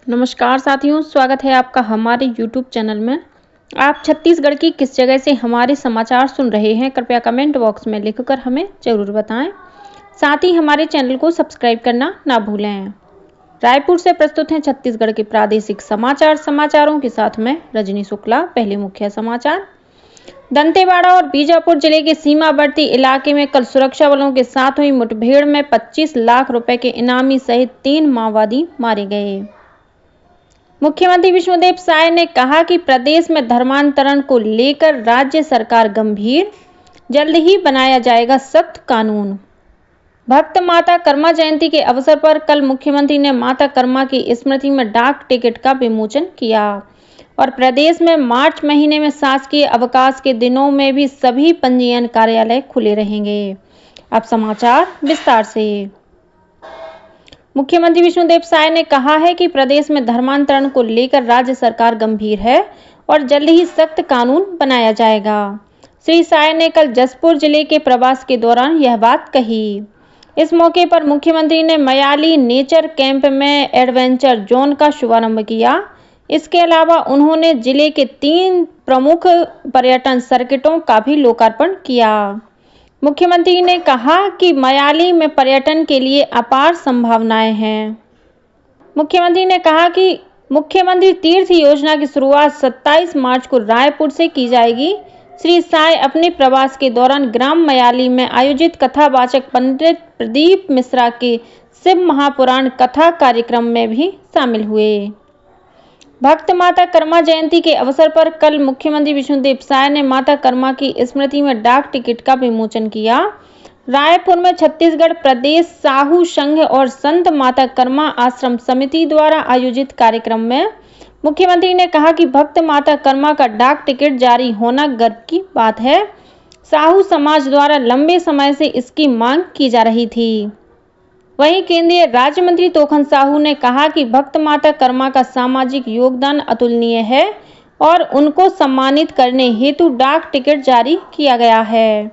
नमस्कार साथियों, स्वागत है आपका हमारे YouTube चैनल में। आप छत्तीसगढ़ की किस जगह से हमारे समाचार सुन रहे हैं, कृपया कमेंट बॉक्स में लिखकर हमें ज़रूर बताएं। साथ ही हमारे चैनल को सब्सक्राइब करना ना भूलें। रायपुर से प्रस्तुत हैं छत्तीसगढ़ के प्रादेशिक समाचारों के साथ मैं रजनी शुक्ला। पहले मुख्य समाचार। दंतेवाड़ा और बीजापुर जिले के सीमावर्ती इलाके में कल सुरक्षा बलों के साथ हुई मुठभेड़ में 25 लाख रुपए के इनामी सहित 3 माओवादी मारे गए। मुख्यमंत्री विष्णुदेव साय ने कहा कि प्रदेश में धर्मांतरण को लेकर राज्य सरकार गंभीर, जल्द ही बनाया जाएगा सख्त कानून। भक्त माता कर्मा जयंती के अवसर पर कल मुख्यमंत्री ने माता कर्मा की स्मृति में डाक टिकट का विमोचन किया और प्रदेश में मार्च महीने में शासकीय अवकाश के दिनों में भी सभी पंजीयन कार्यालय खुले रहेंगे। अब समाचार विस्तार से। मुख्यमंत्री विष्णुदेव साय ने कहा है कि प्रदेश में धर्मांतरण को लेकर राज्य सरकार गंभीर है और जल्द ही सख्त कानून बनाया जाएगा। श्री साय ने कल जसपुर जिले के प्रवास के दौरान यह बात कही। इस मौके पर मुख्यमंत्री ने मयाली नेचर कैंप में एडवेंचर जोन का शुभारंभ किया। इसके अलावा उन्होंने जिले के 3 प्रमुख पर्यटन सर्किटों का भी लोकार्पण किया। मुख्यमंत्री ने कहा कि मयाली में पर्यटन के लिए अपार संभावनाएं हैं। मुख्यमंत्री ने कहा कि मुख्यमंत्री तीर्थ योजना की शुरुआत 27 मार्च को रायपुर से की जाएगी। श्री साय अपने प्रवास के दौरान ग्राम मयाली में आयोजित कथावाचक पंडित प्रदीप मिश्रा के शिव महापुराण कथा कार्यक्रम में भी शामिल हुए। भक्त माता कर्मा जयंती के अवसर पर कल मुख्यमंत्री विष्णुदेव साय ने माता कर्मा की स्मृति में डाक टिकट का विमोचन किया। रायपुर में छत्तीसगढ़ प्रदेश साहू संघ और संत माता कर्मा आश्रम समिति द्वारा आयोजित कार्यक्रम में मुख्यमंत्री ने कहा कि भक्त माता कर्मा का डाक टिकट जारी होना गर्व की बात है। साहू समाज द्वारा लंबे समय से इसकी मांग की जा रही थी। वहीं केंद्रीय राज्य मंत्री तोखन साहू ने कहा कि भक्त माता कर्मा का सामाजिक योगदान अतुलनीय है और उनको सम्मानित करने हेतु डाक टिकट जारी किया गया है।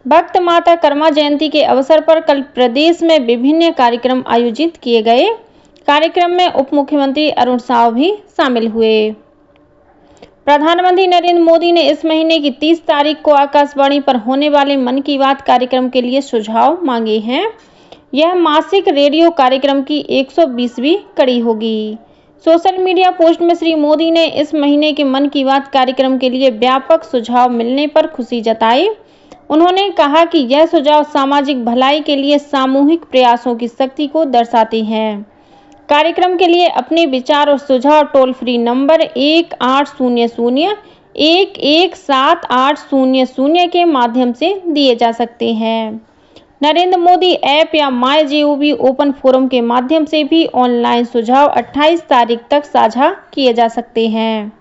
भक्त माता कर्मा जयंती के अवसर पर कल प्रदेश में विभिन्न कार्यक्रम आयोजित किए गए। कार्यक्रम में उप मुख्यमंत्री अरुण साव भी शामिल हुए। प्रधानमंत्री नरेंद्र मोदी ने इस महीने की 30 तारीख को आकाशवाणी पर होने वाले मन की बात कार्यक्रम के लिए सुझाव मांगे हैं। यह मासिक रेडियो कार्यक्रम की 120वीं कड़ी होगी। सोशल मीडिया पोस्ट में श्री मोदी ने इस महीने के मन की बात कार्यक्रम के लिए व्यापक सुझाव मिलने पर खुशी जताई। उन्होंने कहा कि यह सुझाव सामाजिक भलाई के लिए सामूहिक प्रयासों की शक्ति को दर्शाते हैं। कार्यक्रम के लिए अपने विचार और सुझाव टोल फ्री नंबर 1800-117800 के माध्यम से दिए जा सकते हैं। नरेंद्र मोदी ऐप या MyGov ओपन फोरम के माध्यम से भी ऑनलाइन सुझाव 28 तारीख तक साझा किए जा सकते हैं।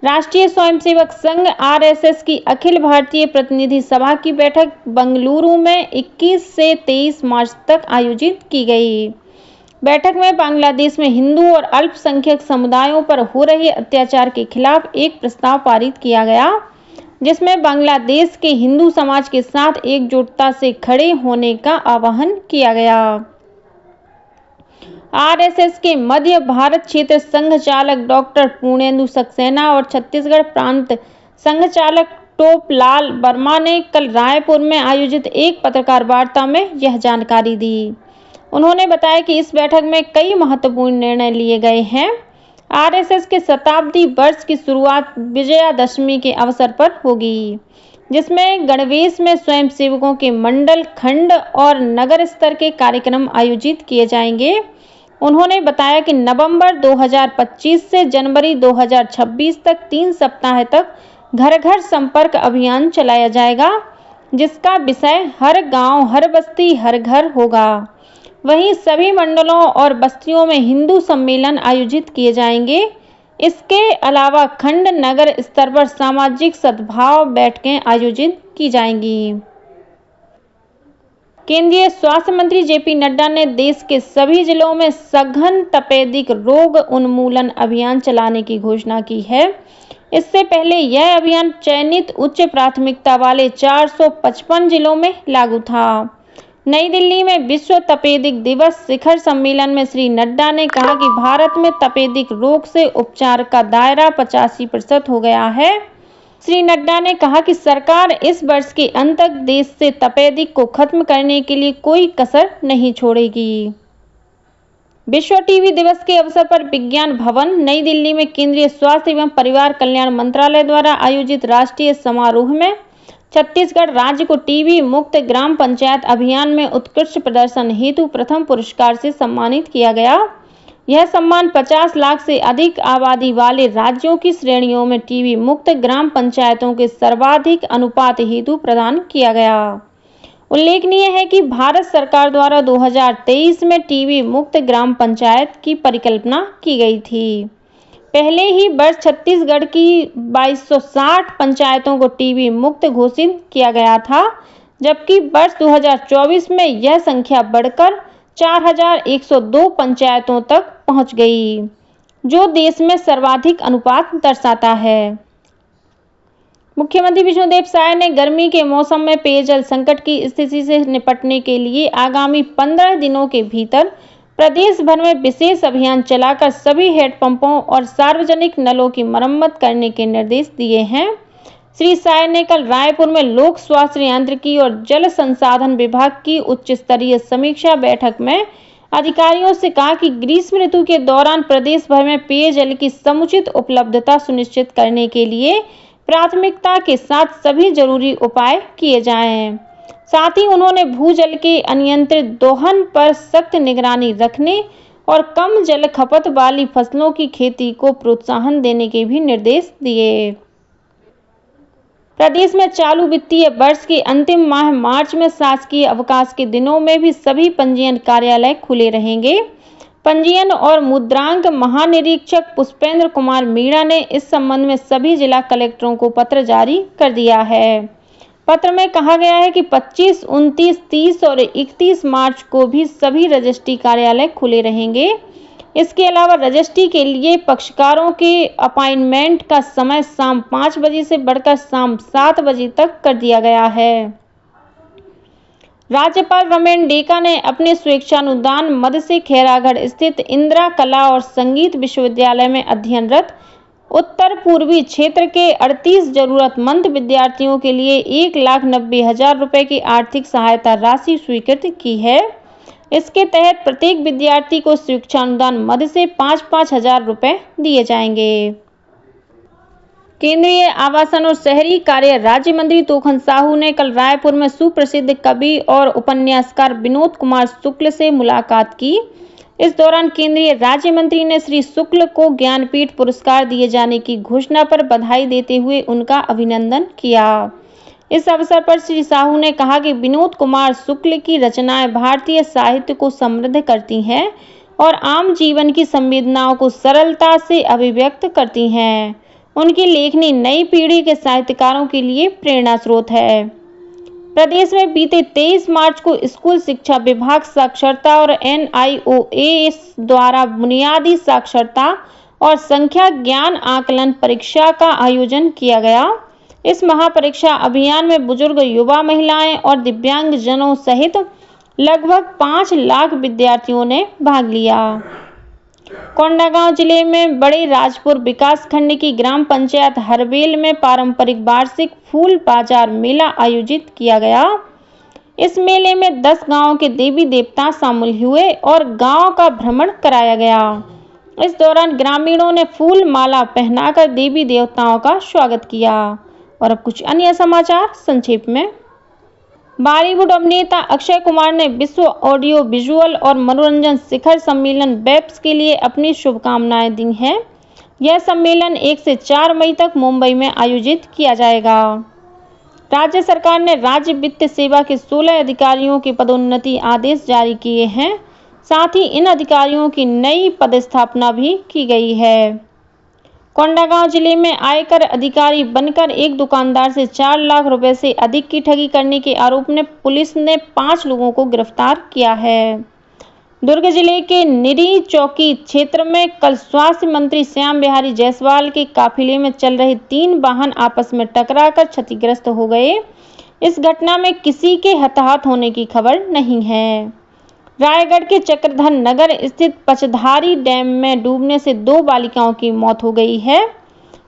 राष्ट्रीय स्वयंसेवक संघ RSS की अखिल भारतीय प्रतिनिधि सभा की बैठक बंगलुरु में 21 से 23 मार्च तक आयोजित की गई। बैठक में बांग्लादेश में हिंदू और अल्पसंख्यक समुदायों पर हो रहे अत्याचार के खिलाफ एक प्रस्ताव पारित किया गया, जिसमें बांग्लादेश के हिंदू समाज के साथ एकजुटता से खड़े होने का आह्वान किया गया। RSS के मध्य भारत क्षेत्र संघ चालक डॉक्टर पूर्णेंदु सक्सेना और छत्तीसगढ़ प्रांत संघ चालक टोपलाल वर्मा ने कल रायपुर में आयोजित एक पत्रकार वार्ता में यह जानकारी दी। उन्होंने बताया कि इस बैठक में कई महत्वपूर्ण निर्णय लिए गए हैं। RSS के शताब्दी वर्ष की शुरुआत विजयादशमी के अवसर पर होगी, जिसमें गणवेश में स्वयंसेवकों के मंडल, खंड और नगर स्तर के कार्यक्रम आयोजित किए जाएंगे। उन्होंने बताया कि नवंबर 2025 से जनवरी 2026 तक 3 सप्ताह तक घर घर संपर्क अभियान चलाया जाएगा, जिसका विषय हर गांव, हर बस्ती, हर घर होगा। वहीं सभी मंडलों और बस्तियों में हिंदू सम्मेलन आयोजित किए जाएंगे। इसके अलावा खंड, नगर स्तर पर सामाजिक सद्भाव बैठकें आयोजित की जाएंगी। केंद्रीय स्वास्थ्य मंत्री JP नड्डा ने देश के सभी जिलों में सघन तपेदिक रोग उन्मूलन अभियान चलाने की घोषणा की है। इससे पहले यह अभियान चयनित उच्च प्राथमिकता वाले 455 जिलों में लागू था। नई दिल्ली में विश्व तपेदिक दिवस शिखर सम्मेलन में श्री नड्डा ने कहा कि भारत में तपेदिक रोग से उपचार का दायरा 85% हो गया है। श्री नड्डा ने कहा कि सरकार इस वर्ष के अंत तक देश से तपेदिक को खत्म करने के लिए कोई कसर नहीं छोड़ेगी। विश्व टीबी दिवस के अवसर पर विज्ञान भवन नई दिल्ली में केंद्रीय स्वास्थ्य एवं परिवार कल्याण मंत्रालय द्वारा आयोजित राष्ट्रीय समारोह में छत्तीसगढ़ राज्य को टीबी मुक्त ग्राम पंचायत अभियान में उत्कृष्ट प्रदर्शन हेतु प्रथम पुरस्कार से सम्मानित किया गया। यह सम्मान 50 लाख से अधिक आबादी वाले राज्यों की श्रेणियों में टीबी मुक्त ग्राम पंचायतों के सर्वाधिक अनुपात हेतु प्रदान किया गया। उल्लेखनीय है कि भारत सरकार द्वारा 2023 में टीबी मुक्त ग्राम पंचायत की परिकल्पना की गई थी। पहले ही वर्ष छत्तीसगढ़ की 2260 पंचायतों को टीबी मुक्त घोषित किया गया था, जबकि वर्ष 2024 में यह संख्या बढ़कर 4102 पंचायतों तक पहुंच गई, जो देश में सर्वाधिक अनुपात दर्शाता है। मुख्यमंत्री विष्णुदेव साय ने गर्मी के मौसम में पेयजल संकट की स्थिति से निपटने के लिए आगामी 15 दिनों के भीतर प्रदेश भर में विशेष अभियान चलाकर सभी हैंडपंपों और सार्वजनिक नलों की मरम्मत करने के निर्देश दिए हैं। श्री साय ने कल रायपुर में लोक स्वास्थ्य यांत्रिकी और जल संसाधन विभाग की उच्च स्तरीय समीक्षा बैठक में अधिकारियों से कहा कि ग्रीष्म ऋतु के दौरान प्रदेश भर में पेयजल की समुचित उपलब्धता सुनिश्चित करने के लिए प्राथमिकता के साथ सभी जरूरी उपाय किए जाएं। साथ ही उन्होंने भूजल के अनियंत्रित दोहन पर सख्त निगरानी रखने और कम जल खपत वाली फसलों की खेती को प्रोत्साहन देने के भी निर्देश दिए। प्रदेश में चालू वित्तीय वर्ष के अंतिम माह मार्च में शासकीय अवकाश के दिनों में भी सभी पंजीयन कार्यालय खुले रहेंगे। पंजीयन और मुद्रांक महानिरीक्षक पुष्पेंद्र कुमार मीणा ने इस संबंध में सभी जिला कलेक्टरों को पत्र जारी कर दिया है। पत्र में कहा गया है कि 25, 29, 30 और 31 मार्च को भी सभी रजिस्ट्री कार्यालय खुले रहेंगे। इसके अलावा रजिस्ट्री के लिए पक्षकारों के अपॉइंटमेंट का समय शाम 5 बजे से बढ़कर शाम 7 बजे तक कर दिया गया है। राज्यपाल रमेन डेका ने अपने स्वेच्छानुदान मद से खैरागढ़ स्थित इंदिरा कला और संगीत विश्वविद्यालय में अध्ययनरत उत्तर पूर्वी क्षेत्र के 38 जरूरतमंद विद्यार्थियों के लिए 1,90,000 रुपये की आर्थिक सहायता राशि स्वीकृत की है। इसके तहत प्रत्येक विद्यार्थी को स्वेच्छानुदान मद से 5-5 हजार रुपये दिए जाएंगे। केंद्रीय आवासन और शहरी कार्य राज्य मंत्री तोखन साहू ने कल रायपुर में सुप्रसिद्ध कवि और उपन्यासकार विनोद कुमार शुक्ल से मुलाकात की। इस दौरान केंद्रीय राज्य मंत्री ने श्री शुक्ल को ज्ञानपीठ पुरस्कार दिए जाने की घोषणा पर बधाई देते हुए उनका अभिनंदन किया। इस अवसर पर श्री साहू ने कहा कि विनोद कुमार शुक्ल की रचनाएं भारतीय साहित्य को समृद्ध करती हैं और आम जीवन की संवेदनाओं को सरलता से अभिव्यक्त करती हैं। उनकी लेखनी नई पीढ़ी के साहित्यकारों के लिए प्रेरणा स्रोत है। प्रदेश में बीते 23 मार्च को स्कूल शिक्षा विभाग साक्षरता और NIOA द्वारा बुनियादी साक्षरता और संख्या ज्ञान आकलन परीक्षा का आयोजन किया गया। इस महापरीक्षा अभियान में बुजुर्ग, युवा, महिलाएं और दिव्यांग जनों सहित लगभग 5 लाख विद्यार्थियों ने भाग लिया। कोंडागांव जिले में बड़े राजपुर विकास खंड की ग्राम पंचायत हरबेल में पारंपरिक वार्षिक फूल बाजार मेला आयोजित किया गया। इस मेले में 10 गांवों के देवी देवता शामिल हुए और गांव का भ्रमण कराया गया। इस दौरान ग्रामीणों ने फूल माला पहनाकर देवी देवताओं का स्वागत किया। और अब कुछ अन्य समाचार संक्षेप में। बॉलीवुड अभिनेता अक्षय कुमार ने विश्व ऑडियो विजुअल और मनोरंजन शिखर सम्मेलन वेब्स के लिए अपनी शुभकामनाएं दी हैं। यह सम्मेलन 1 से 4 मई तक मुंबई में आयोजित किया जाएगा। राज्य सरकार ने राज्य वित्त सेवा के 16 अधिकारियों के पदोन्नति आदेश जारी किए हैं। साथ ही इन अधिकारियों की नई पदस्थापना भी की गई है। कोंडागांव जिले में आयकर अधिकारी बनकर एक दुकानदार से 4 लाख रुपए से अधिक की ठगी करने के आरोप में पुलिस ने 5 लोगों को गिरफ्तार किया है। दुर्ग जिले के निरी चौकी क्षेत्र में कल स्वास्थ्य मंत्री श्याम बिहारी जायसवाल के काफिले में चल रहे 3 वाहन आपस में टकराकर क्षतिग्रस्त हो गए। इस घटना में किसी के हताहत होने की खबर नहीं है। रायगढ़ के चक्रधर नगर स्थित पचधारी डैम में डूबने से 2 बालिकाओं की मौत हो गई है।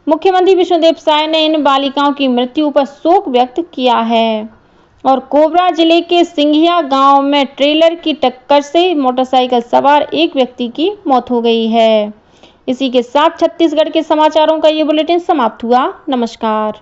मुख्यमंत्री विष्णुदेव साय ने इन बालिकाओं की मृत्यु पर शोक व्यक्त किया है। और कोबरा जिले के सिंघिया गांव में ट्रेलर की टक्कर से मोटरसाइकिल सवार एक व्यक्ति की मौत हो गई है। इसी के साथ छत्तीसगढ़ के समाचारों का ये बुलेटिन समाप्त हुआ। नमस्कार।